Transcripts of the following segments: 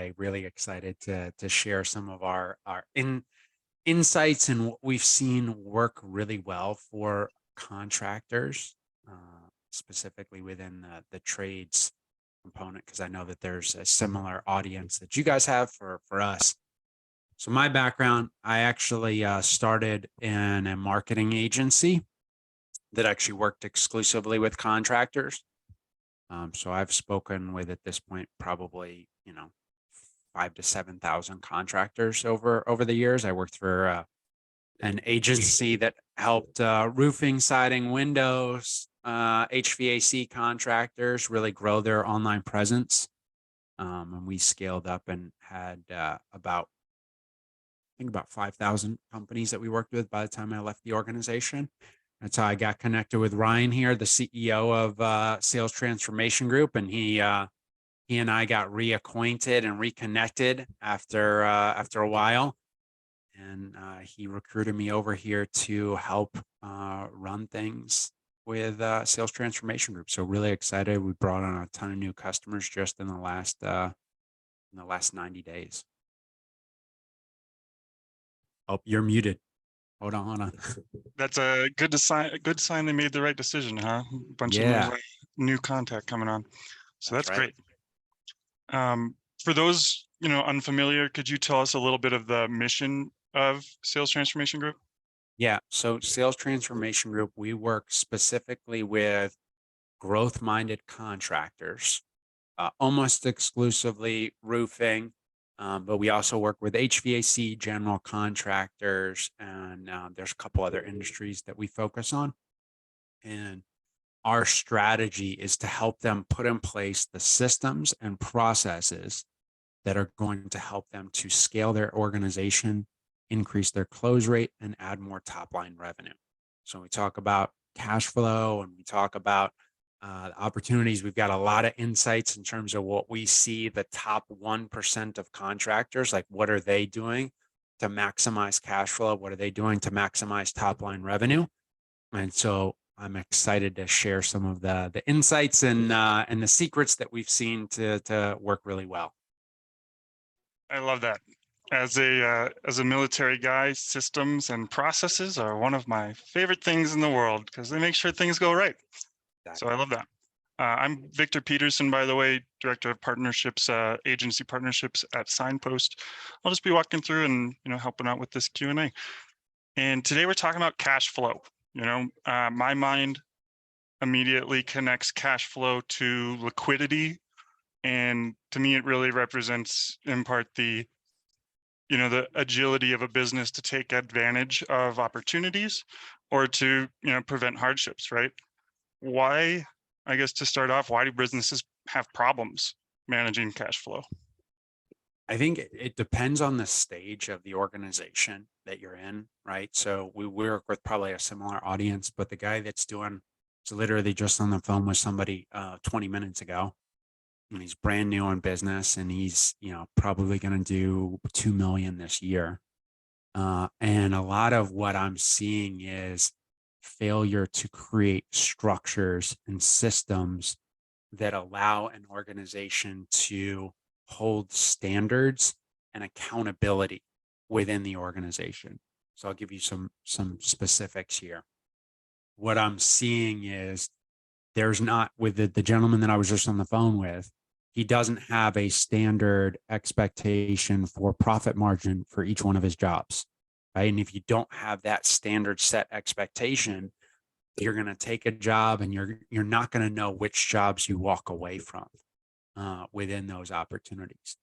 today. Really excited to share some of our insights and what we've seen work really well for contractors, specifically within the trades component, because I know that there's a similar audience that you guys have for us. So my background, I actually started in a marketing agency that actually worked exclusively with contractors. So I've spoken with, at this point, probably 5 to 7,000 contractors over the years. I worked for an agency that helped roofing, siding, windows, HVAC contractors really grow their online presence. And we scaled up and had about 5,000 companies that we worked with by the time I left the organization. That's how I got connected with Ryan here, the CEO of Sales Transformation Group, and he and I got reacquainted and reconnected after a while, and he recruited me over here to help run things with Sales Transformation Group. So really excited. We brought on a ton of new customers just in the last 90 days. Oh, you're muted. Hold on. That's a good sign they made the right decision, huh? A bunch of new contact coming on. So that's right. Great. For those, unfamiliar, could you tell us a little bit of the mission of Sales Transformation Group? Yeah. So Sales Transformation Group, we work specifically with growth-minded contractors, almost exclusively roofing, but we also work with HVAC, general contractors, and there's a couple other industries that we focus on. And our strategy is to help them put in place the systems and processes that are going to help them to scale their organization, increase their close rate, and add more top-line revenue. So we talk about cash flow and we talk about opportunities. We've got a lot of insights in terms of what we see the top 1% of contractors, like what are they doing to maximize cash flow? What are they doing to maximize top line revenue? And so I'm excited to share some of the insights and the secrets that we've seen to work really well. I love that. As a military guy, systems and processes are one of my favorite things in the world because they make sure things go right. So I love that. I'm Victor Peterson, by the way, Director of Partnerships, Agency Partnerships at Signpost. I'll just be walking through and helping out with this Q&A. And today we're talking about cash flow. My mind immediately connects cash flow to liquidity, and to me, it really represents, in part, the agility of a business to take advantage of opportunities or to prevent hardships, right? Why, I guess to start off, why do businesses have problems managing cash flow? I think it depends on the stage of the organization that you're in, right? So we work with probably a similar audience, but the guy that's literally just on the phone with somebody 20 minutes ago, and he's brand new in business, and he's probably going to do 2 million this year. And a lot of what I'm seeing is failure to create structures and systems that allow an organization to hold standards and accountability within the organization. So I'll give you some specifics here. What I'm seeing is there's not, with the gentleman that I was just on the phone with, he doesn't have a standard expectation for profit margin for each one of his jobs, right? And if you don't have that standard set expectation, you're going to take a job and you're not going to know which jobs you walk away from within those opportunities.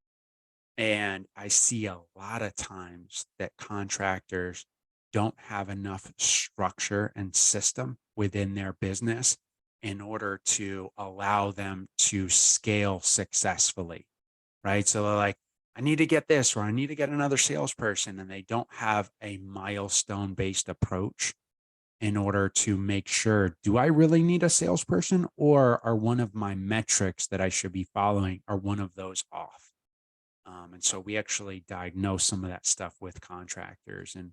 And I see a lot of times that contractors don't have enough structure and system within their business in order to allow them to scale successfully, right? So they're like, I need to get this, or I need to get another salesperson, and they don't have a milestone-based approach in order to make sure, do I really need a salesperson, or are one of my metrics that I should be following, are one of those off? And so we actually diagnose some of that stuff with contractors and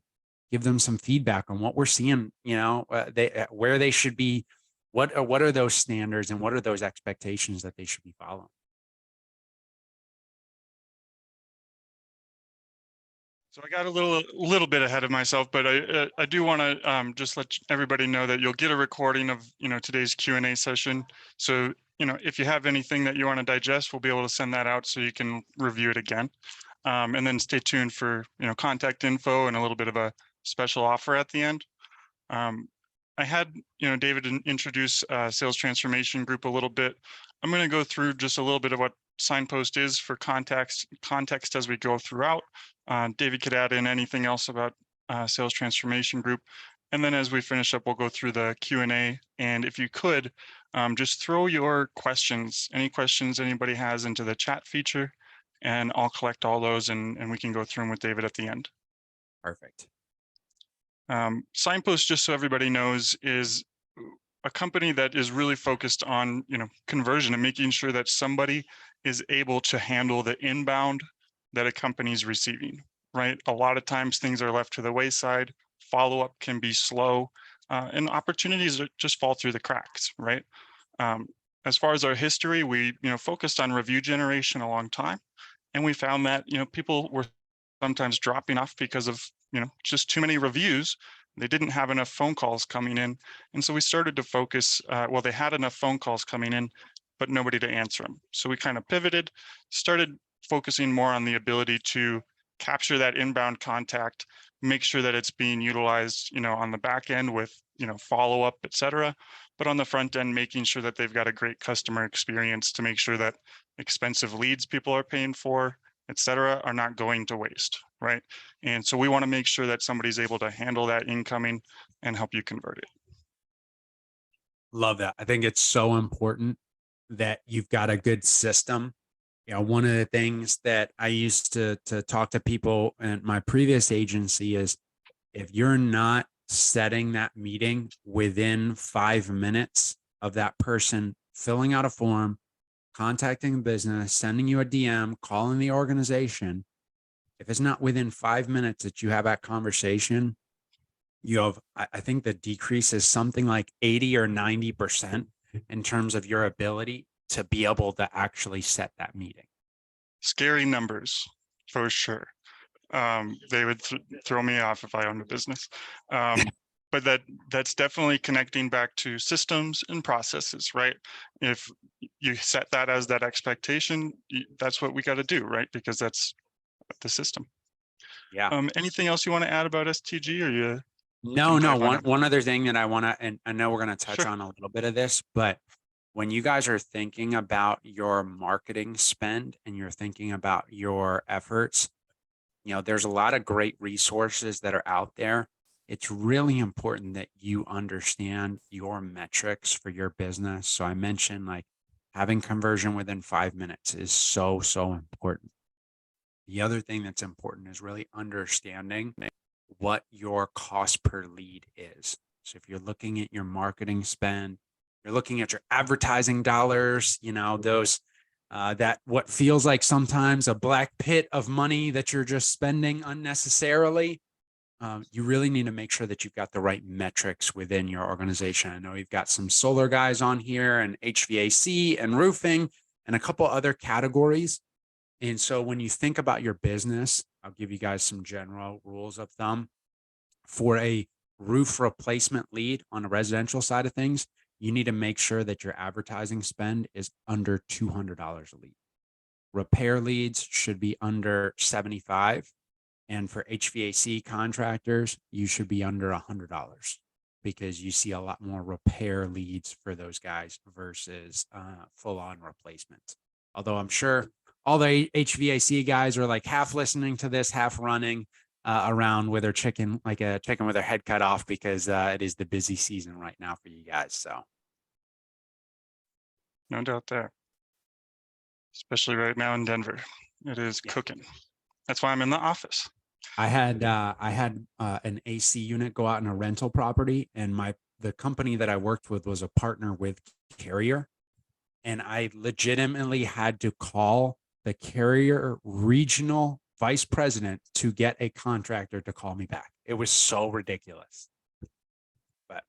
give them some feedback on what we're seeing, where they should be, what are those standards and what are those expectations that they should be following. So I got a little bit ahead of myself, but I do want to just let everybody know that you'll get a recording of today's Q&A session. So if you have anything that you want to digest, we'll be able to send that out so you can review it again. And then stay tuned for contact info and a little bit of a special offer at the end. I had David introduce Sales Transformation Group a little bit. I'm going to go through just a little bit of what Signpost is for context as we go throughout. David could add in anything else about Sales Transformation Group. And then as we finish up, we'll go through the Q&A. And if you could, just throw your questions, any questions anybody has into the chat feature, and I'll collect all those and we can go through them with David at the end. Perfect. Signpost, just so everybody knows, is a company that is really focused on conversion and making sure that somebody is able to handle the inbound that a company is receiving, right? A lot of times things are left to the wayside, follow-up can be slow, and opportunities just fall through the cracks, right? As far as our history, we focused on review generation a long time, and we found that people were sometimes dropping off because of just too many reviews. They didn't have enough phone calls coming in. And so we started to focus, well, they had enough phone calls coming in, but nobody to answer them. So we kind of pivoted, started focusing more on the ability to capture that inbound contact, make sure that it's being utilized, on the back end with, follow-up, et cetera. But on the front end, making sure that they've got a great customer experience to make sure that expensive leads people are paying for, et cetera, are not going to waste, right? And so we want to make sure that somebody's able to handle that incoming and help you convert it. Love that. I think it's so important that you've got a good system. One of the things that I used to talk to people in my previous agency is if you're not setting that meeting within 5 minutes of that person filling out a form, contacting the business, sending you a DM, calling the organization, if it's not within 5 minutes that you have that conversation, you have, I think the decrease is something like 80 or 90% in terms of your ability to be able to actually set that meeting. Scary numbers for sure. They would throw me off if I owned a business. But that's definitely connecting back to systems and processes, right? If you set that as that expectation, that's what we got to do, right? Because that's the system. Yeah. Anything else you want to add about STG, or you? No. One other thing that I want to, and I know we're going to touch Sure. on a little bit of this, but when you guys are thinking about your marketing spend and you're thinking about your efforts, there's a lot of great resources that are out there. It's really important that you understand your metrics for your business. So I mentioned like having conversion within 5 minutes is so important. The other thing that's important is really understanding what your cost per lead is. So if you're looking at your marketing spend, you're looking at your advertising dollars, those that what feels like sometimes a black pit of money that you're just spending unnecessarily. You really need to make sure that you've got the right metrics within your organization. I know you've got some solar guys on here and HVAC and roofing and a couple other categories. And so when you think about your business, I'll give you guys some general rules of thumb. For a roof replacement lead on the residential side of things, you need to make sure that your advertising spend is under $200 a lead. Repair leads should be under 75. And for HVAC contractors, you should be under $100 because you see a lot more repair leads for those guys versus full-on replacements. Although I'm sure all the HVAC guys are like half listening to this, half running around with their chicken, like a chicken with their head cut off, because it is the busy season right now for you guys. So no doubt there, especially right now in Denver, it is cooking. That's why I'm in the office. I had an AC unit go out in a rental property, and the company that I worked with was a partner with Carrier, and I legitimately had to call the Carrier regional vice president to get a contractor to call me back. It was so ridiculous, but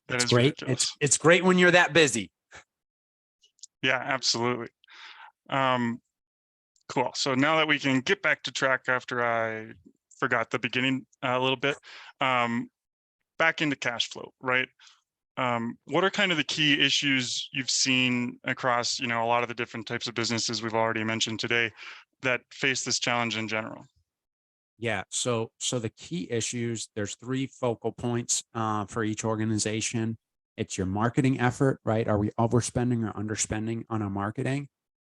it's great. It's great when you're that busy. Yeah, absolutely. Cool. So now that we can get back to track after I forgot the beginning a little bit. Um, Back into cash flow, right? What are kind of the key issues you've seen across, a lot of the different types of businesses we've already mentioned today that face this challenge in general? Yeah. So the key issues, there's three focal points for each organization. It's your marketing effort, right? Are we overspending or underspending on our marketing?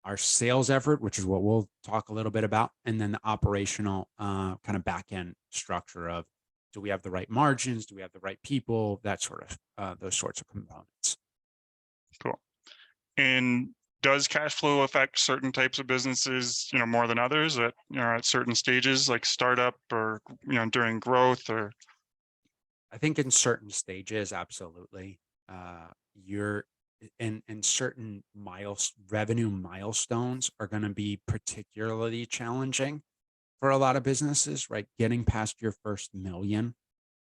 Our sales effort, which is what we'll talk a little bit about, and then the operational kind of back end structure of, do we have the right margins? Do we have the right people? That sort of those sorts of components. Cool. And does cash flow affect certain types of businesses, more than others at, at certain stages, like startup or, during growth or? I think in certain stages, absolutely. You're in certain revenue milestones are going to be particularly challenging for a lot of businesses, right? Getting past your first million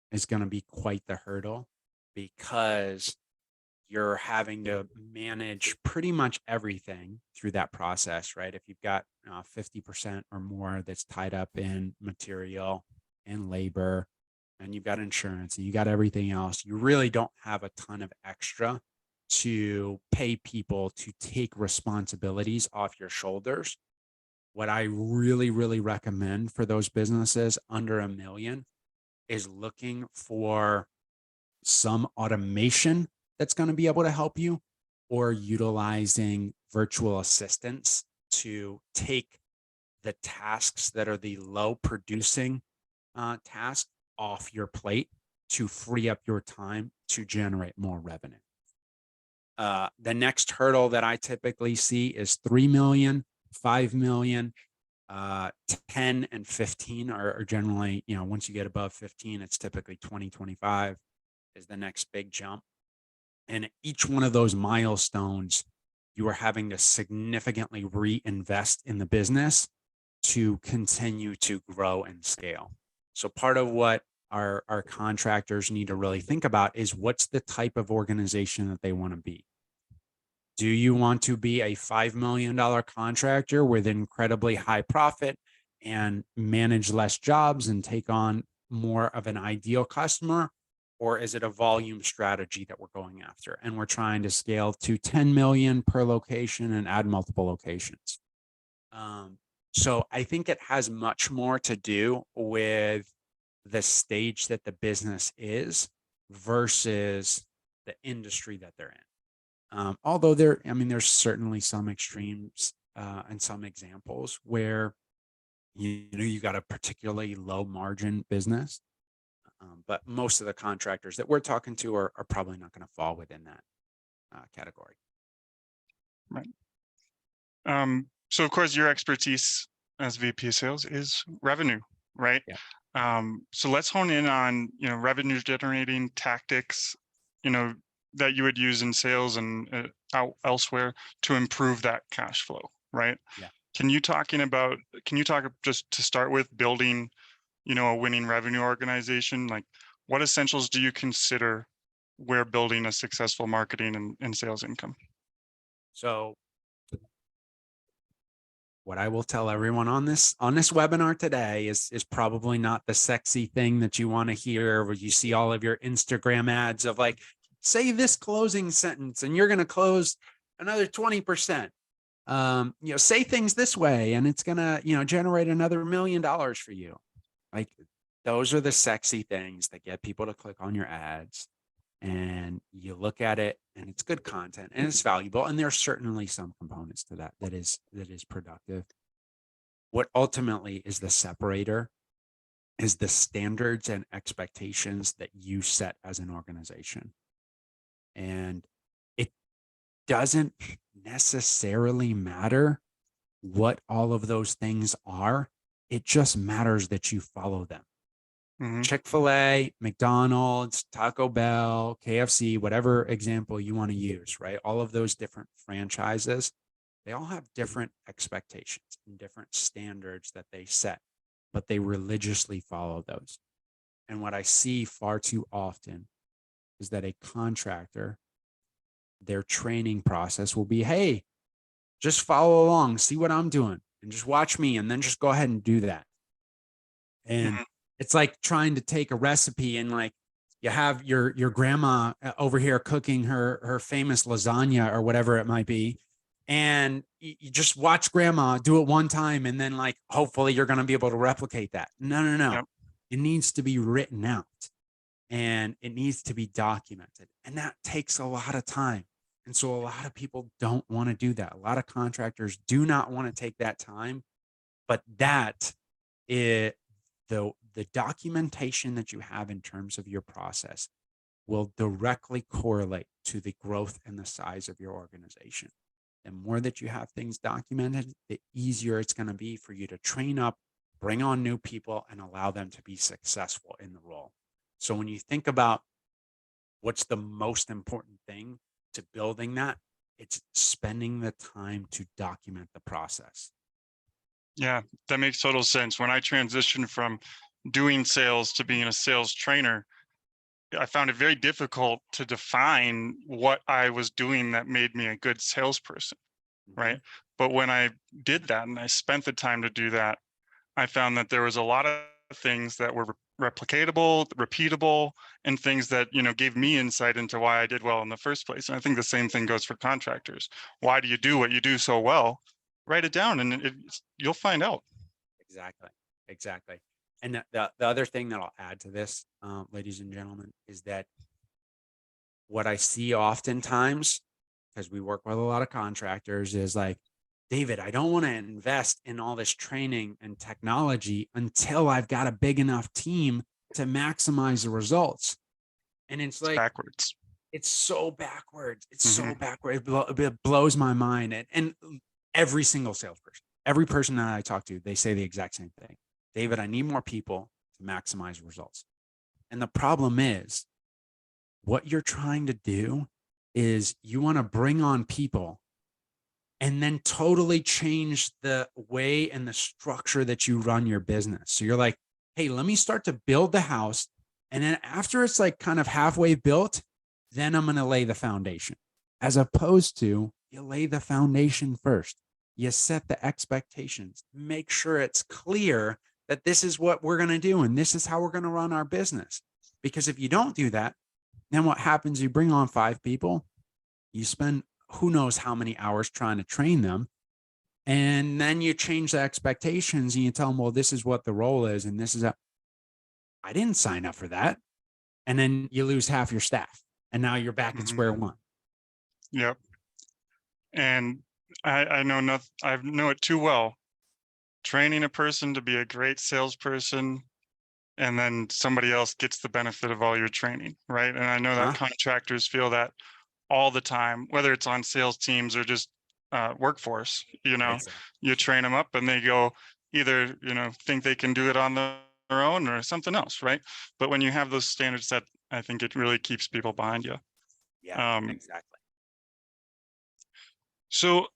is going to be quite the hurdle, because you're having to manage pretty much everything through that process, right? If you've got 50% or more that's tied up in material and labor, and you've got insurance and you got everything else, you really don't have a ton of extra to pay people to take responsibilities off your shoulders. What I really, really recommend for those businesses under a million is looking for some automation that's going to be able to help you, or utilizing virtual assistants to take the tasks that are the low producing tasks off your plate to free up your time to generate more revenue. The next hurdle that I typically see is 3 million, 5 million, 10 and 15 are generally, once you get above 15, it's typically 20, 25 is the next big jump. And each one of those milestones, you are having to significantly reinvest in the business to continue to grow and scale. So part of what our contractors need to really think about is, what's the type of organization that they want to be? Do you want to be a $5 million contractor with incredibly high profit and manage less jobs and take on more of an ideal customer? Or is it a volume strategy that we're going after, and we're trying to scale to 10 million per location and add multiple locations? So I think it has much more to do with the stage that the business is versus the industry that they're in. Although there's certainly some extremes and some examples where you got a particularly low margin business, but most of the contractors that we're talking to are probably not going to fall within that category. Right. So of course your expertise as VP of sales is revenue, right? Yeah. So let's hone in on, revenue generating tactics, that you would use in sales and elsewhere to improve that cash flow, right? Yeah. Can you talk just to start with building, a winning revenue organization? Like, what essentials do you consider where building a successful marketing and sales income? So what I will tell everyone on this webinar today is probably not the sexy thing that you want to hear, where you see all of your Instagram ads of like, say this closing sentence and you're going to close another 20%. Say things this way and it's going to, generate another $1 million for you. Like, those are the sexy things that get people to click on your ads. And you look at it and it's good content and it's valuable. And there's certainly some components to that is productive. What ultimately is the separator is the standards and expectations that you set as an organization. And it doesn't necessarily matter what all of those things are. It just matters that you follow them. Mm-hmm. Chick-fil-A, McDonald's, Taco Bell, KFC, whatever example you want to use, right? All of those different franchises, they all have different expectations and different standards that they set, but they religiously follow those. And what I see far too often is that a contractor, their training process will be, hey, just follow along, see what I'm doing, and just watch me, and then just go ahead and do that. And Mhm. it's like trying to take a recipe and like you have your grandma over here cooking her famous lasagna or whatever it might be, and you just watch grandma do it one time and then like hopefully you're going to be able to replicate that. No. Yep. It needs to be written out and it needs to be documented, and that takes a lot of time. And so a lot of people don't want to do that. A lot of contractors do not want to take that time, but that it the documentation that you have in terms of your process will directly correlate to the growth and the size of your organization. The more that you have things documented, the easier it's going to be for you to train up, bring on new people, and allow them to be successful in the role. So when you think about what's the most important thing to building that, it's spending the time to document the process. Yeah, that makes total sense. When I transitioned from doing sales to being a sales trainer, I found it very difficult to define what I was doing that made me a good salesperson, Mhm. right? But when I did that and I spent the time to do that, I found that there was a lot of things that were replicatable, repeatable, and things that, gave me insight into why I did well in the first place. And I think the same thing goes for contractors. Why do you do what you do so well? Write it down and you'll find out. Exactly. Exactly. And the other thing that I'll add to this, ladies and gentlemen, is that what I see oftentimes, because we work with a lot of contractors, is like, David, I don't want to invest in all this training and technology until I've got a big enough team to maximize the results. And it's It's like, backwards. it's so backwards. It's Hmm. so backwards. It blows my mind. And every single salesperson, every person that I talk to, they say the exact same thing. David, I need more people to maximize results. And the problem is, what you're trying to do is you want to bring on people and then totally change the way and the structure that you run your business. So you're like, hey, let me start to build the house. And then after it's like kind of halfway built, then I'm going to lay the foundation. As opposed to you lay the foundation first. You set the expectations, make sure it's clear that this is what we're going to do and this is how we're going to run our business. Because if you don't do that, then what happens? You bring on 5 people, you spend who knows how many hours trying to train them. And then you change the expectations and you tell them, well, this is what the role is. And this is I didn't sign up for that. And then you lose half your staff. And now you're back at Hmm. square one. Yep. And I know nothing, I know it too well. Training a person to be a great salesperson, and then somebody else gets the benefit of all your training, right? And I know that Huh? contractors feel that all the time, whether it's on sales teams or just workforce. Exactly. You train them up and they go either, think they can do it on their own or something else, right? But when you have those standards set, I think it really keeps people behind you. Yeah, Um, exactly. so,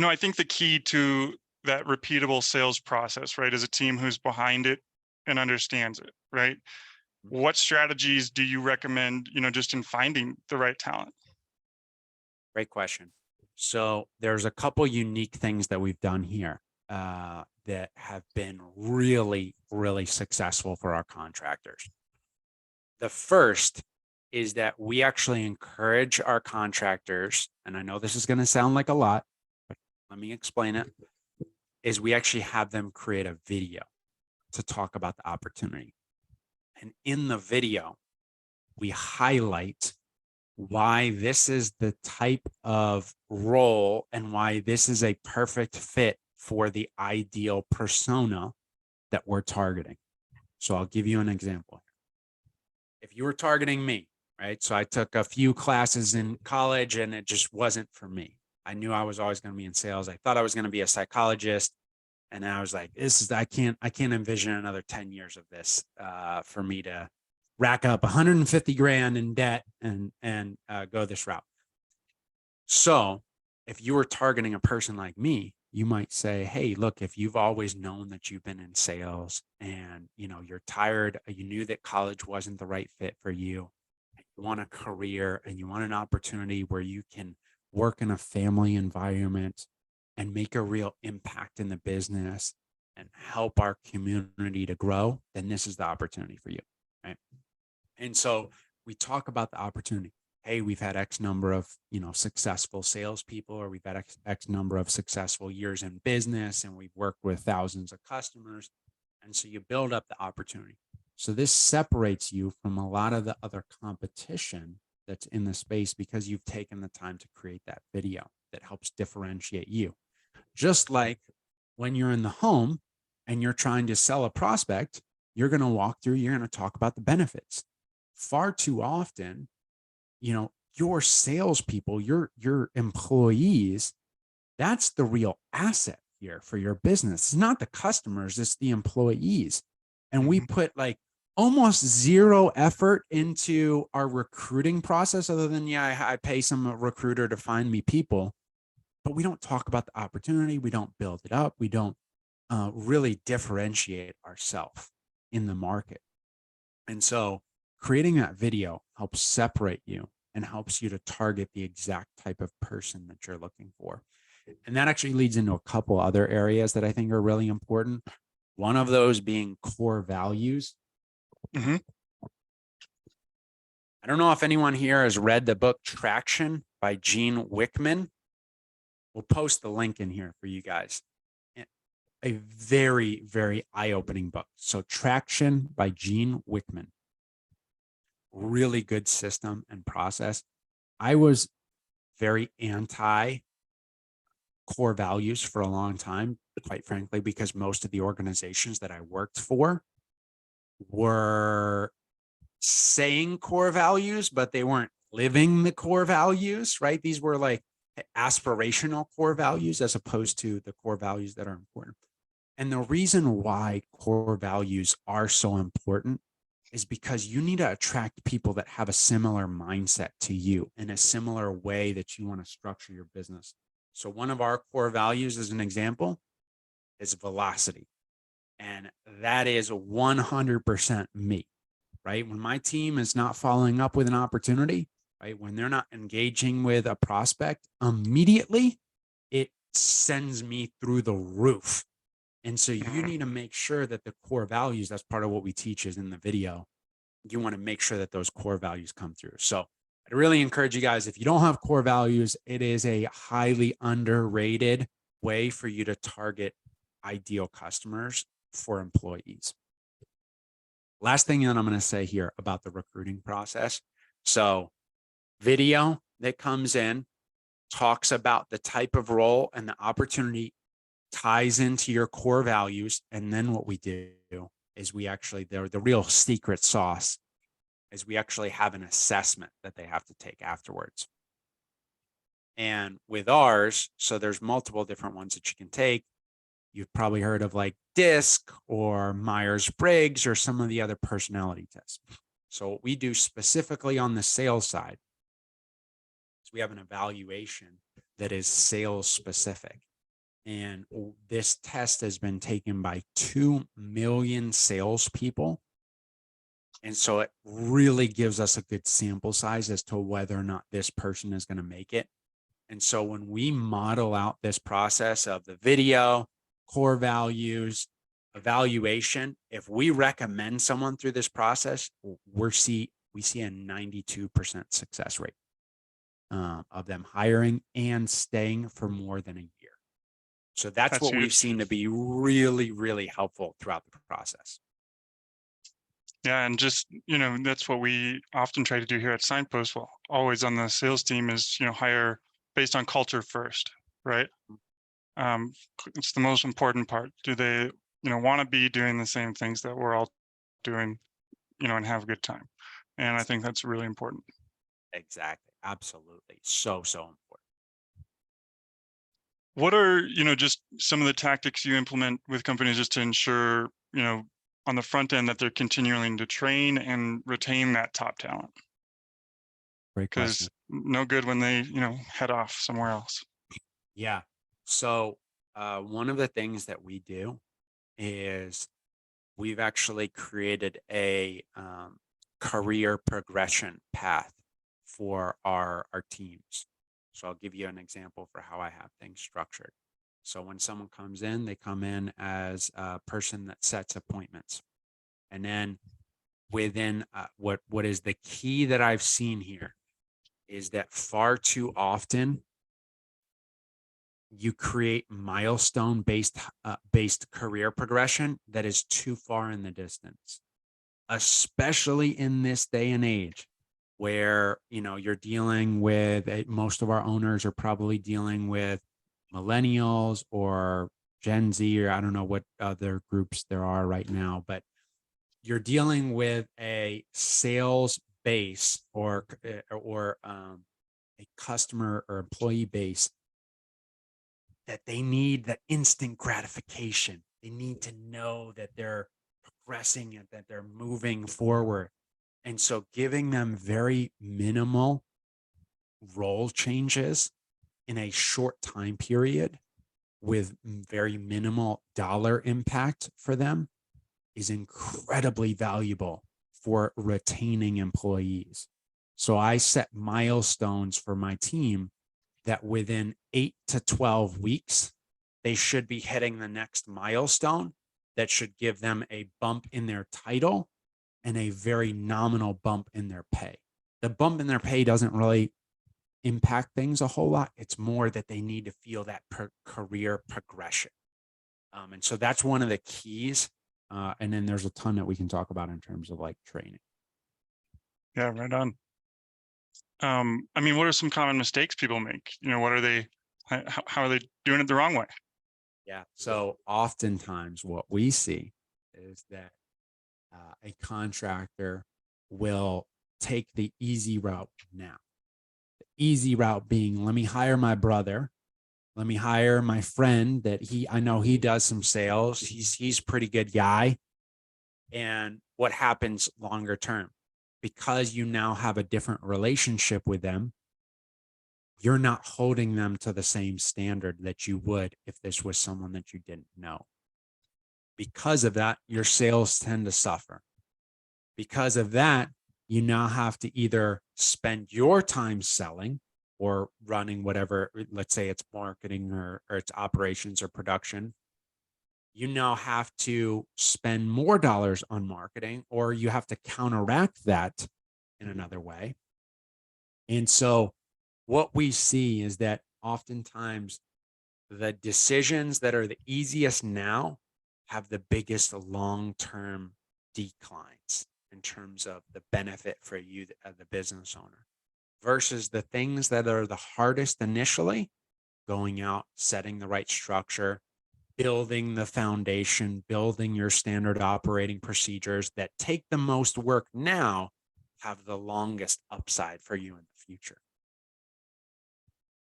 I think the key to that repeatable sales process, right, is a team who's behind it and understands it, right? What strategies do you recommend, just in finding the right talent? Great question. So there's a couple unique things that we've done here that have been really, really successful for our contractors. The first is that we actually encourage our contractors, and I know this is going to sound like a lot, but let me explain it, is we actually have them create a video to talk about the opportunity. And in the video, we highlight why this is the type of role and why this is a perfect fit for the ideal persona that we're targeting. So I'll give you an example. If you were targeting me, right? So I took a few classes in college and it just wasn't for me. I knew I was always going to be in sales. I thought I was going to be a psychologist. And I was like, I can't envision another 10 years of this for me to rack up 150 grand in debt and go this route. So if you were targeting a person like me, you might say, hey, look, if you've always known that you've been in sales and you're tired, you knew that college wasn't the right fit for you, you want a career and you want an opportunity where you can work in a family environment and make a real impact in the business, and help our community to grow, then this is the opportunity for you, right? And so we talk about the opportunity. Hey, we've had X number of, successful salespeople, or we've had X number of successful years in business, and we've worked with thousands of customers. And so you build up the opportunity. So this separates you from a lot of the other competition that's in the space, because you've taken the time to create that video that helps differentiate you. Just like when you're in the home and you're trying to sell a prospect, you're going to walk through, you're going to talk about the benefits. Far too often, your salespeople, your employees, that's the real asset here for your business. It's not the customers, it's the employees. And we put like almost zero effort into our recruiting process, other than, I pay some recruiter to find me people, but we don't talk about the opportunity. We don't build it up. We don't really differentiate ourselves in the market. And so creating that video helps separate you and helps you to target the exact type of person that you're looking for. And that actually leads into a couple other areas that I think are really important. One of those being core values. Mm-hmm. I don't know if anyone here has read the book Traction by Gene Wickman. We'll post the link in here for you guys. A very, very eye-opening book. So Traction by Gene Wickman. Really good system and process. I was very anti core values for a long time, quite frankly, because most of the organizations that I worked for were saying core values, but they weren't living the core values, right? These were like aspirational core values as opposed to the core values that are important. And the reason why core values are so important is because you need to attract people that have a similar mindset to you, in a similar way that you want to structure your business. So one of our core values, as an example, is velocity. And that is 100% me, right? When my team is not following up with an opportunity, right? When they're not engaging with a prospect immediately, it sends me through the roof. And so you need to make sure that the core values, that's part of what we teach is in the video. You want to make sure that those core values come through. So I'd really encourage you guys, if you don't have core values, it is a highly underrated way for you to target ideal customers for employees. Last thing that I'm going to say here about the recruiting process. So video that comes in talks about the type of role and the opportunity, ties into your core values. And then what we do is we actually, the real secret sauce is we actually have an assessment that they have to take afterwards. And with ours, so there's multiple different ones that you can take. You've probably heard of like DISC or Myers-Briggs or some of the other personality tests. So what we do specifically on the sales side is we have an evaluation that is sales specific. And this test has been taken by 2 million salespeople. And so it really gives us a good sample size as to whether or not this person is going to make it. And so when we model out this process of the video, core values, evaluation, if we recommend someone through this process, we see a 92% success rate of them hiring and staying for more than a year. So that's what huge. we've seen to be really, really helpful throughout the process. Yeah, and just, that's what we often try to do here at Signpost. Well, always on the sales team is, hire based on culture first, right? It's the most important part. Do they, want to be doing the same things that we're all doing, and have a good time? And I think that's really important. Exactly. Absolutely. So important. What are, just some of the tactics you implement with companies just to ensure, on the front end that they're continuing to train and retain that top talent? Great question. Because no good when they, head off somewhere else. Yeah. So one of the things that we do is we've actually created a career progression path for our teams. So I'll give you an example for how I have things structured. So when someone comes in, they come in as a person that sets appointments. And then within what is the key that I've seen here is that far too often you create milestone based career progression that is too far in the distance, especially in this day and age where, you're dealing with most of our owners are probably dealing with millennials or Gen Z, or I don't know what other groups there are right now, but you're dealing with a sales base or a customer or employee base that they need the instant gratification. They need to know that they're progressing and that they're moving forward. And so giving them very minimal role changes in a short time period with very minimal dollar impact for them is incredibly valuable for retaining employees. So I set milestones for my team that within 8 to 12 weeks, they should be hitting the next milestone that should give them a bump in their title and a very nominal bump in their pay. The bump in their pay doesn't really impact things a whole lot. It's more that they need to feel that career progression. And so that's one of the keys. And then there's a ton that we can talk about in terms of like training. Yeah, right on. I mean, what are some common mistakes people make? What are they, how are they doing it the wrong way? Yeah. So oftentimes what we see is that a contractor will take the easy route now. The easy route being, let me hire my brother. Let me hire my friend that I know he does some sales. He's a pretty good guy. And what happens longer term? Because you now have a different relationship with them, you're not holding them to the same standard that you would if this was someone that you didn't know. Because of that, your sales tend to suffer. Because of that, you now have to either spend your time selling or running whatever, let's say it's marketing or it's operations or production. You now have to spend more dollars on marketing, or you have to counteract that in another way. And so what we see is that oftentimes the decisions that are the easiest now have the biggest long-term declines in terms of the benefit for you as the business owner, versus the things that are the hardest initially, going out, setting the right structure, building the foundation, building your standard operating procedures that take the most work now, have the longest upside for you in the future.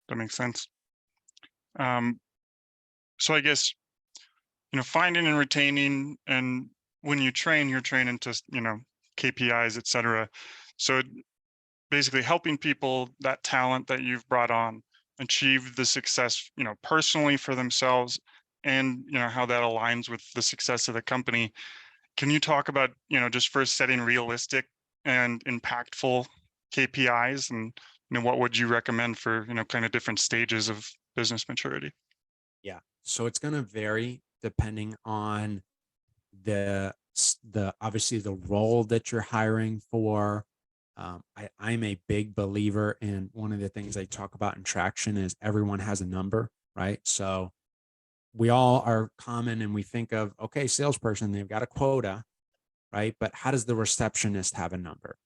That makes sense. So I guess, finding and retaining, and when you train, you're training to, KPIs, et cetera. So basically helping people, that talent that you've brought on, achieve the success, personally for themselves, and, how that aligns with the success of the company. Can you talk about, just first setting realistic and impactful KPIs, and, what would you recommend for, kind of different stages of business maturity? Yeah. So it's going to vary depending on the obviously the role that you're hiring for. I'm a big believer in one of the things I talk about in traction is everyone has a number, right? So we all are common and we think of, okay, salesperson, they've got a quota, right? But how does the receptionist have a number?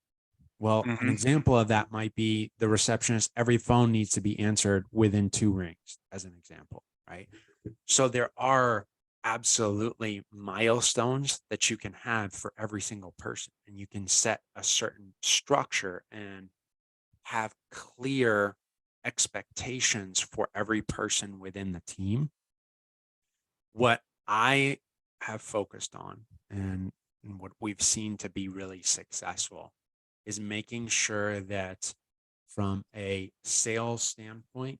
Well, an example of that might be the receptionist, every phone needs to be answered within 2 rings, as an example, right? So there are absolutely milestones that you can have for every single person, and you can set a certain structure and have clear expectations for every person within the team. What I have focused on and what we've seen to be really successful is making sure that from a sales standpoint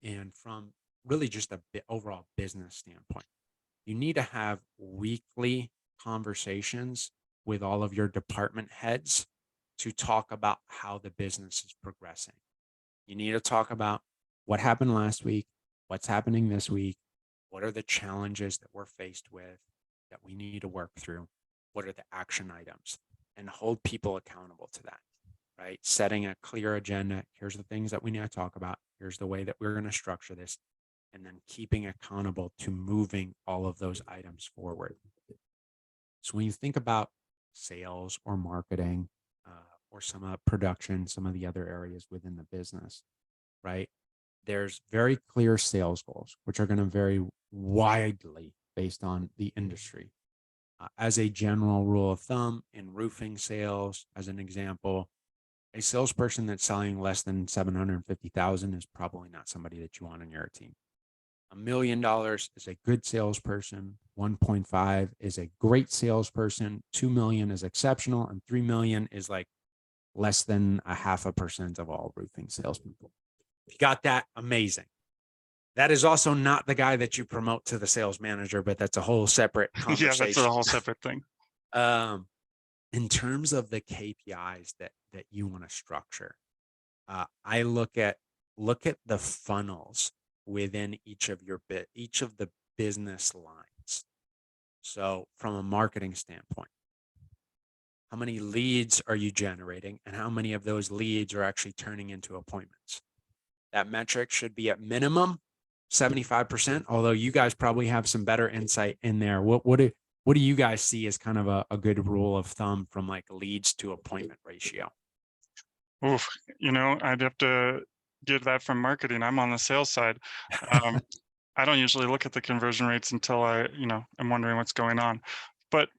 and from really just a overall business standpoint, you need to have weekly conversations with all of your department heads to talk about how the business is progressing. You need to talk about what happened last week, what's happening this week? What are the challenges that we're faced with that we need to work through? What are the action items? And hold people accountable to that, right? Setting a clear agenda. Here's the things that we need to talk about. Here's the way that we're going to structure this. And then keeping accountable to moving all of those items forward. So when you think about sales or marketing, or some of production, some of the other areas within the business, right? There's very clear sales goals, which are going to vary widely based on the industry. As a general rule of thumb, in roofing sales, as an example, a salesperson that's selling less than 750,000 is probably not somebody that you want on your team. $1 million is a good salesperson. 1.5 is a great salesperson. 2 million is exceptional, and 3 million is like less than 0.5% of all roofing salespeople. If you got that, amazing. That is also not the guy that you promote to the sales manager, but that's a whole separate conversation. Yeah, that's a whole separate thing. In terms of the KPIs that you want to structure, I look at the funnels within each of the business lines. So from a marketing standpoint, how many leads are you generating, and how many of those leads are actually turning into appointments? That metric should be at minimum 75%, although you guys probably have some better insight in there. What do you guys see as kind of a good rule of thumb from like leads to appointment ratio? Oof, I'd have to get that from marketing. I'm on the sales side. I don't usually look at the conversion rates until I'm wondering what's going on. But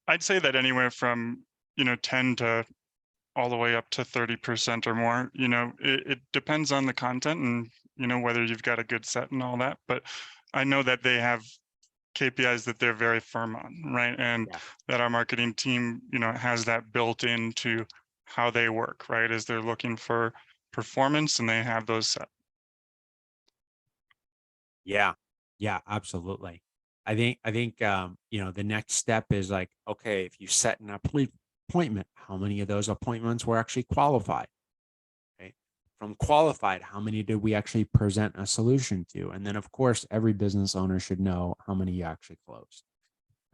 I'd say that anywhere from, 10 to all the way up to 30% or more. It depends on the content and, whether you've got a good set and all that. But I know that they have KPIs that they're very firm on, right? And that our marketing team, has that built into how they work, right? As they're looking for performance and they have those set. Yeah, absolutely. I think the next step is like, okay, if you set an appointment, how many of those appointments were actually qualified? Okay. From qualified, how many did we actually present a solution to? And then of course, every business owner should know how many you actually closed,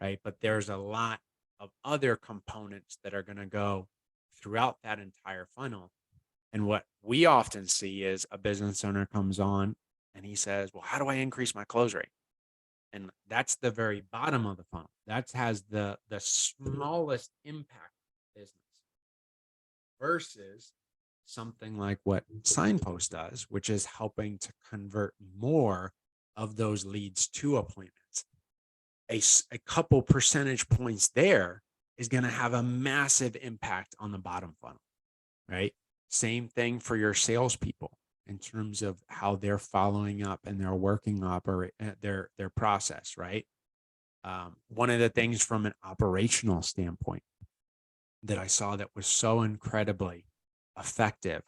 right? But there's a lot of other components that are going to go throughout that entire funnel. And what we often see is a business owner comes on and he says, well, how do I increase my close rate? And that's the very bottom of the funnel. That has the smallest impact on business versus something like what Signpost does, which is helping to convert more of those leads to appointments. A couple percentage points there is going to have a massive impact on the bottom funnel, right? Same thing for your salespeople in terms of how they're following up and they're working their process, right? One of the things from an operational standpoint that I saw that was so incredibly effective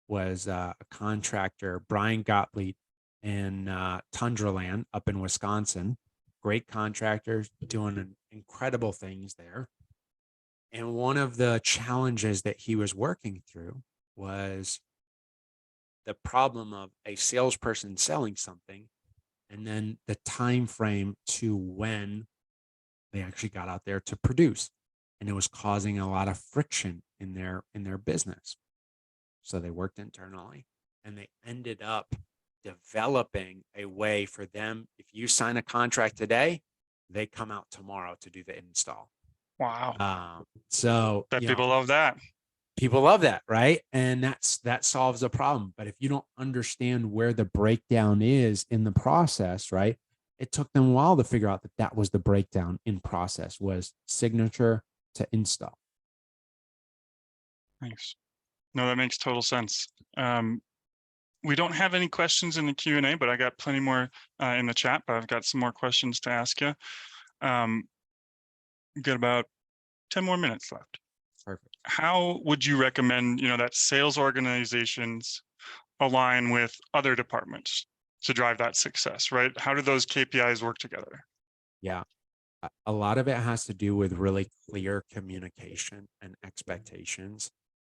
was a contractor, Brian Gottlieb, in Tundraland up in Wisconsin. Great contractors doing incredible things there. And one of the challenges that he was working through was the problem of a salesperson selling something and then the time frame to when they actually got out there to produce. And it was causing a lot of friction in their business. So they worked internally and they ended up developing a way for them. If you sign a contract today, they come out tomorrow to do the install. Wow. So people love that. People love that, right? And that solves a problem. But if you don't understand where the breakdown is in the process, right? It took them a while to figure out that was the breakdown in process, was signature to install. Thanks. No, that makes total sense. We don't have any questions in the Q&A, but I got plenty more in the chat, but I've got some more questions to ask you. We've got about 10 more minutes left. Perfect. How would you recommend, that sales organizations align with other departments to drive that success, right? How do those KPIs work together? Yeah. A lot of it has to do with really clear communication and expectations.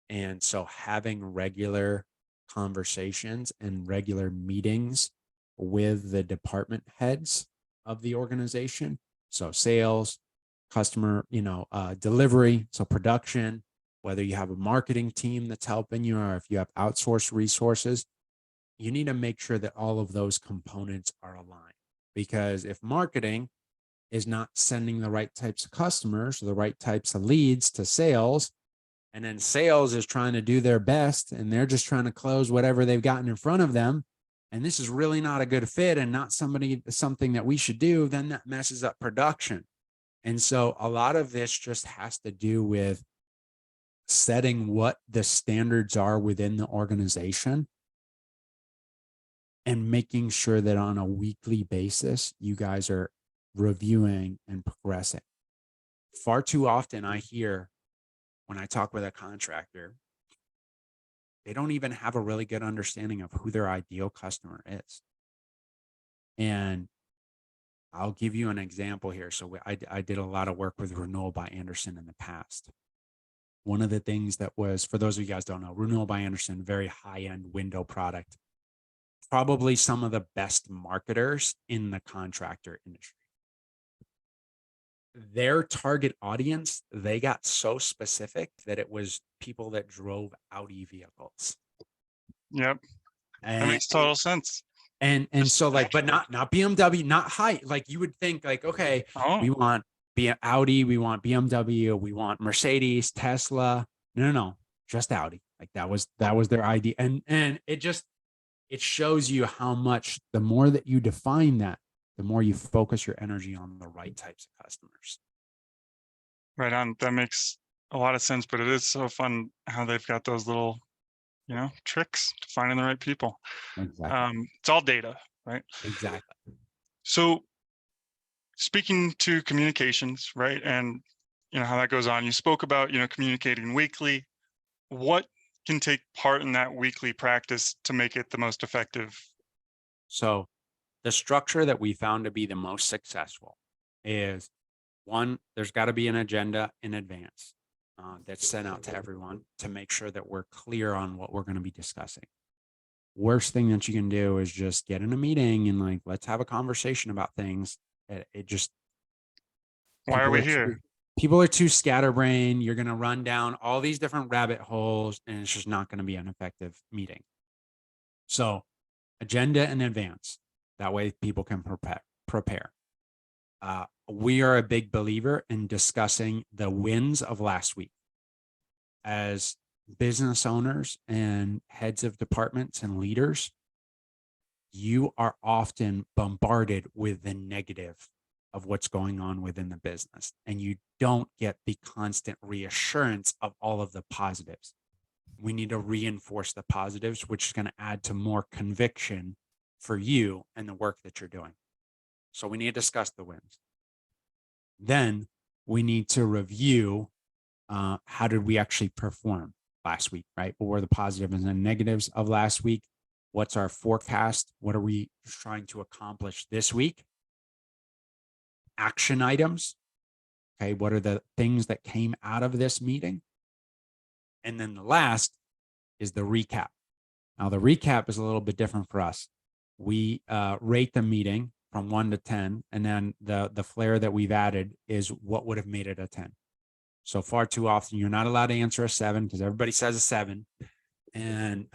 And so having regular conversations and regular meetings with the department heads of the organization. So sales, customer, delivery, so production, whether you have a marketing team that's helping you or if you have outsourced resources, you need to make sure that all of those components are aligned. Because if marketing is not sending the right types of customers or the right types of leads to sales, and then sales is trying to do their best and they're just trying to close whatever they've gotten in front of them, and this is really not a good fit and not something that we should do, then that messes up production. And so a lot of this just has to do with setting what the standards are within the organization and making sure that on a weekly basis, you guys are reviewing and progressing. Far too often I hear when I talk with a contractor, they don't even have a really good understanding of who their ideal customer is. And I'll give you an example here. So I did a lot of work with Renewal by Andersen in the past. One of the things that was, for those of you guys don't know, Renewal by Andersen, very high-end window product, probably some of the best marketers in the contractor industry. Their target audience, they got so specific that it was people that drove Audi vehicles. Yep. That And, makes total sense. and so like, but not BMW, not high. Like you would think like, okay, we want Audi, we want BMW, we want Mercedes, Tesla. No, just Audi. Like that was their idea. And it shows you how much the more that you define that, the more you focus your energy on the right types of customers. Right on. That makes a lot of sense, but it is so fun how they've got those little, tricks to finding the right people. Exactly. It's all data, right? Exactly. So speaking to communications, right? And how that goes on, you spoke about, communicating weekly. What can take part in that weekly practice to make it the most effective? So the structure that we found to be the most successful is one, there's got to be an agenda in advance that's sent out to everyone to make sure that we're clear on what we're going to be discussing. Worst thing that you can do is just get in a meeting and like, let's have a conversation about things. It just, Why are we here? People are too scatterbrained. You're going to run down all these different rabbit holes and it's just not going to be an effective meeting. So agenda in advance. That way people can prepare. We are a big believer in discussing the wins of last week. As business owners and heads of departments and leaders, you are often bombarded with the negative of what's going on within the business, and you don't get the constant reassurance of all of the positives. We need to reinforce the positives, which is going to add to more conviction for you and the work that you're doing. So we need to discuss the wins. Then we need to review how did we actually perform last week, right? What were the positives and negatives of last week? What's our forecast? What are we trying to accomplish this week? Action items. Okay, what are the things that came out of this meeting? And then the last is the recap. Now, the recap is a little bit different for us. We rate the meeting from 1 to 10, and then the flair that we've added is what would have made it a 10. So far too often, you're not allowed to answer a 7 because everybody says a 7. And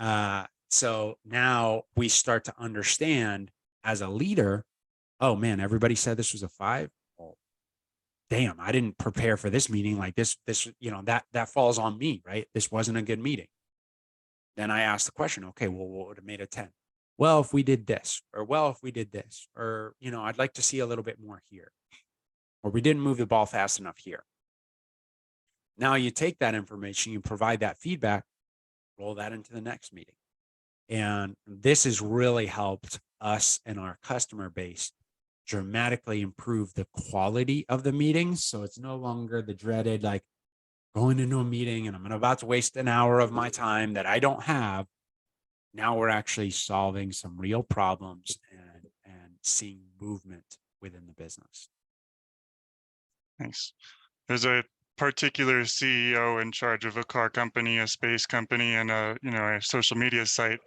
so now we start to understand as a leader, oh man, everybody said this was a 5. Well, damn, I didn't prepare for this meeting. Like this, that falls on me, right? This wasn't a good meeting. Then I asked the question, okay, well, what would have made a 10? Well, if we did this, or well, if we did this, or, I'd like to see a little bit more here, or we didn't move the ball fast enough here. Now you take that information, you provide that feedback, roll that into the next meeting. And this has really helped us and our customer base dramatically improve the quality of the meetings. So it's no longer the dreaded, like going into a meeting and I'm about to waste an hour of my time that I don't have. Now we're actually solving some real problems and seeing movement within the business. Thanks. There's a particular CEO in charge of a car company, a space company, and a social media site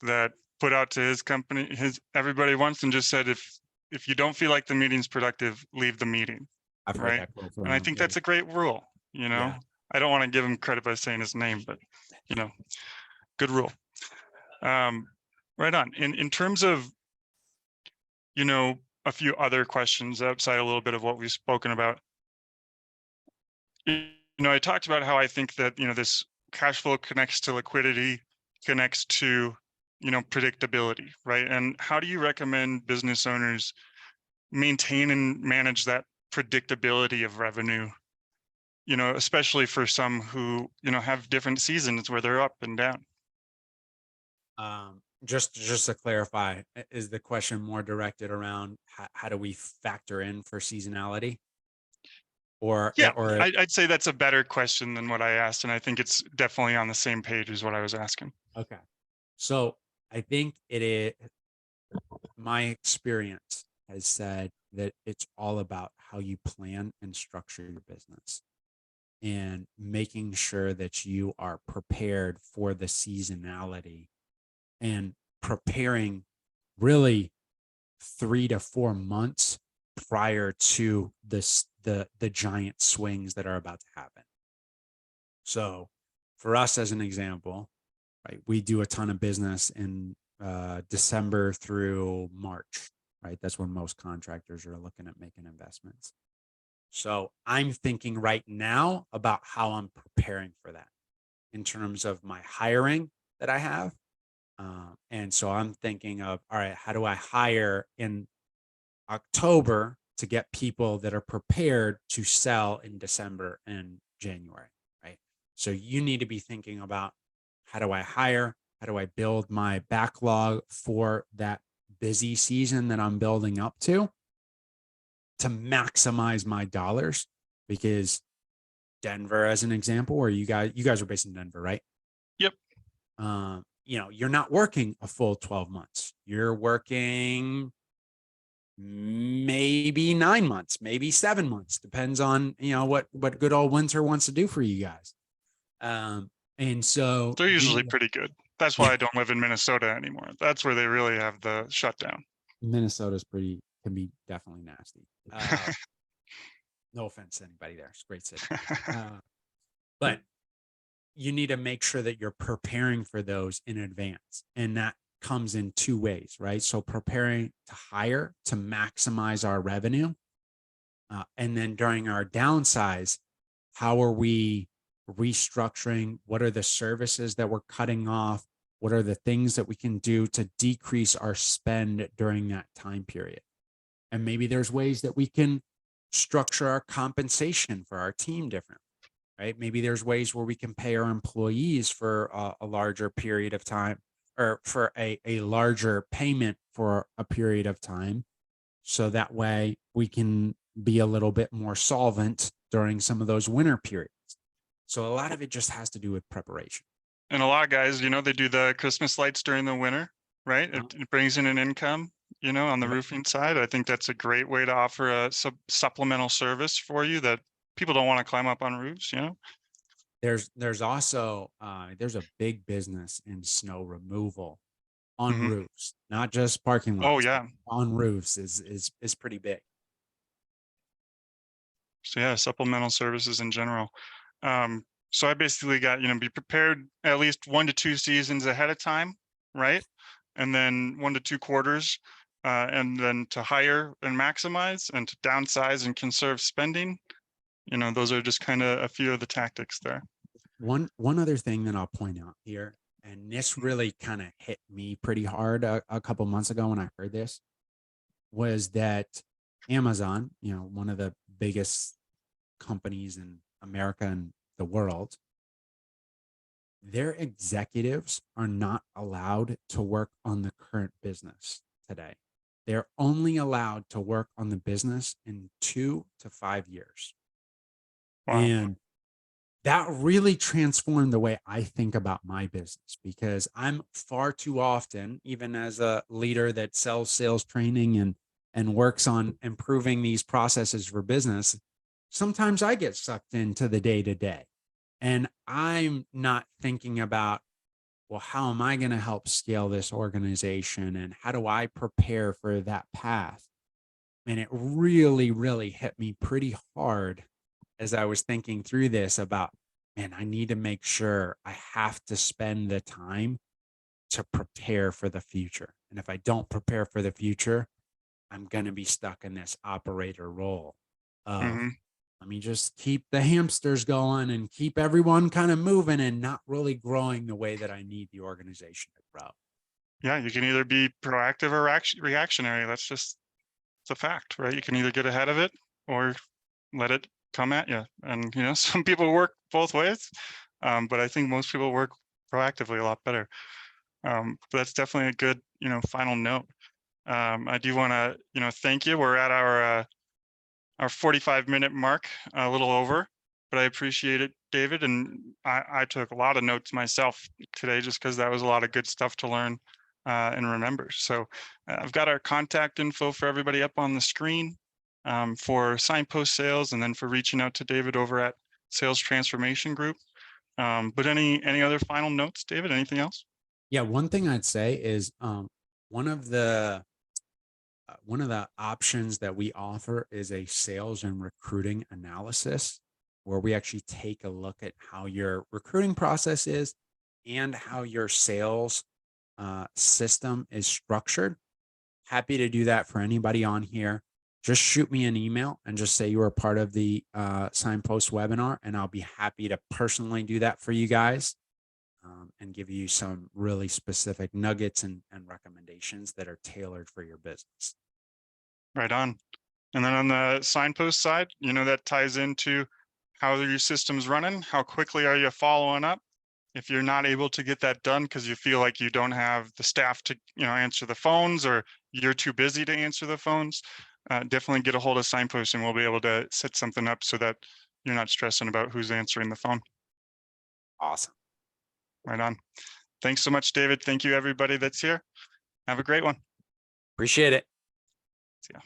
that put out to his company, everybody once, and just said, if you don't feel like the meeting's productive, leave the meeting. I've heard Right. that quote from And I him. think Yeah. that's a great rule, Yeah. I don't want to give him credit by saying his name, but good rule. Right on. In terms of, a few other questions outside a little bit of what we've spoken about. I talked about how I think that, this cash flow connects to liquidity, connects to, predictability, right? And how do you recommend business owners maintain and manage that predictability of revenue, especially for some who, have different seasons where they're up and down? Just to clarify, is the question more directed around how do we factor in for seasonality? Yeah, Or I'd say that's a better question than what I asked. And I think it's definitely on the same page as what I was asking. okay. So I think it is, my experience has said that it's all about how you plan and structure your business and making sure that you are prepared for the seasonality and preparing really 3 to 4 months prior to the giant swings that are about to happen. So for us, as an example, right, we do a ton of business in December through March, right? That's when most contractors are looking at making investments. So I'm thinking right now about how I'm preparing for that in terms of my hiring that I have. And so I'm thinking of, all right, how do I hire in October to get people that are prepared to sell in December and January, right? So you need to be thinking about, how do I hire? How do I build my backlog for that busy season that I'm building up to maximize my dollars? Because Denver, as an example, where you guys are based in Denver, right? Yep. You're not working a full 12 months. You're working maybe 9 months, maybe 7 months, depends on, what good old winter wants to do for you guys. And so they're usually pretty good. That's why I don't live in Minnesota anymore. That's where they really have the shutdown. Minnesota's can be definitely nasty. No offense to anybody there. It's a great city. But you need to make sure that you're preparing for those in advance. And that comes in two ways, right? So preparing to hire to maximize our revenue. And then during our downsize, how are we restructuring? What are the services that we're cutting off? What are the things that we can do to decrease our spend during that time period? And maybe there's ways that we can structure our compensation for our team differently, right? Maybe there's ways where we can pay our employees for a larger period of time, or for a larger payment for a period of time. So that way we can be a little bit more solvent during some of those winter periods. So a lot of it just has to do with preparation. And a lot of guys, they do the Christmas lights during the winter, right? It brings in an income, on the roofing side. I think that's a great way to offer a supplemental service for you that people don't want to climb up on roofs, There's also there's a big business in snow removal on roofs, not just parking lots. Oh yeah, on roofs is pretty big. So yeah, supplemental services in general. So I basically got, be prepared at least 1 to 2 seasons ahead of time, right? And then 1 to 2 quarters, and then to hire and maximize, and to downsize and conserve spending. Those are just kind of a few of the tactics there. One other thing that I'll point out here, and this really kind of hit me pretty hard a couple months ago when I heard this, was that Amazon, one of the biggest companies in America and the world, their executives are not allowed to work on the current business today. They're only allowed to work on the business in 2 to 5 years. Wow. And that really transformed the way I think about my business, because I'm far too often, even as a leader that sells sales training and works on improving these processes for business, sometimes I get sucked into the day-to-day, and I'm not thinking about well, how am I going to help scale this organization? And how do I prepare for that path? And it really, really hit me pretty hard as I was thinking through this about, man, I need to make sure I have to spend the time to prepare for the future. And if I don't prepare for the future, I'm going to be stuck in this operator role of, Hmm. let me just keep the hamsters going and keep everyone kind of moving and not really growing the way that I need the organization to grow. Yeah, you can either be proactive or reactionary. It's a fact, right? You can either get ahead of it or let it come at you. And some people work both ways, but I think most people work proactively a lot better. But that's definitely a good, final note. I do want to, thank you. We're at our 45-minute mark, a little over, but I appreciate it, David. And I took a lot of notes myself today just because that was a lot of good stuff to learn and remember. So I've got our contact info for everybody up on the screen for signpost sales, and then for reaching out to David over at Sales Transformation Group. But any other final notes, David? Anything else? Yeah, one thing I'd say is one of the options that we offer is a sales and recruiting analysis, where we actually take a look at how your recruiting process is and how your sales system is structured. Happy to do that for anybody on here. Just shoot me an email and just say you are part of the Signpost webinar, and I'll be happy to personally do that for you guys and give you some really specific nuggets and recommendations that are tailored for your business. Right on. And then on the signpost side, that ties into how are your systems running? How quickly are you following up? If you're not able to get that done because you feel like you don't have the staff to, answer the phones, or you're too busy to answer the phones, definitely get a hold of Signpost and we'll be able to set something up so that you're not stressing about who's answering the phone. Awesome. Right on. Thanks so much, David. Thank you, everybody that's here. Have a great one. Appreciate it. See ya.